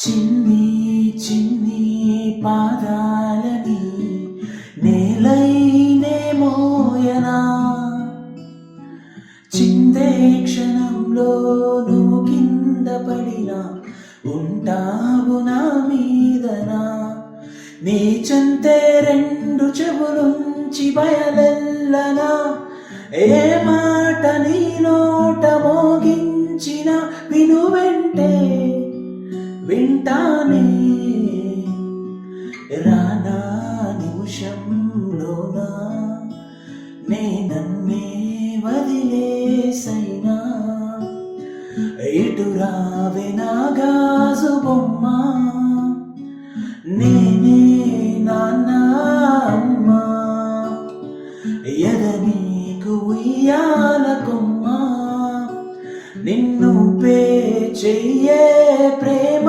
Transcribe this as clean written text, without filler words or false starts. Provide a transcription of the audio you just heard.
చిన్ని చిన్ని పాదాలని నేలైనే మోయనా, చిందే క్షణంలో నువ్వు కింద పడినా ఉంటావు నా మీదనా. నీ చెంతే రెండు చెవులుంచి బయలెల్లనా, ఏ మాట నీ నోట మోగించిన విను వెంటే వింటానే. రానా నిమిషంలోనా నన్నే వదిలేసైనా, ఇటు రావే నా గాజు బొమ్మ, నేనే నాన్న అమ్మ, ఎద నీకు ఉయ్యాల కొమ్మ, నిన్ను పే చెయ్యే ప్రేమ.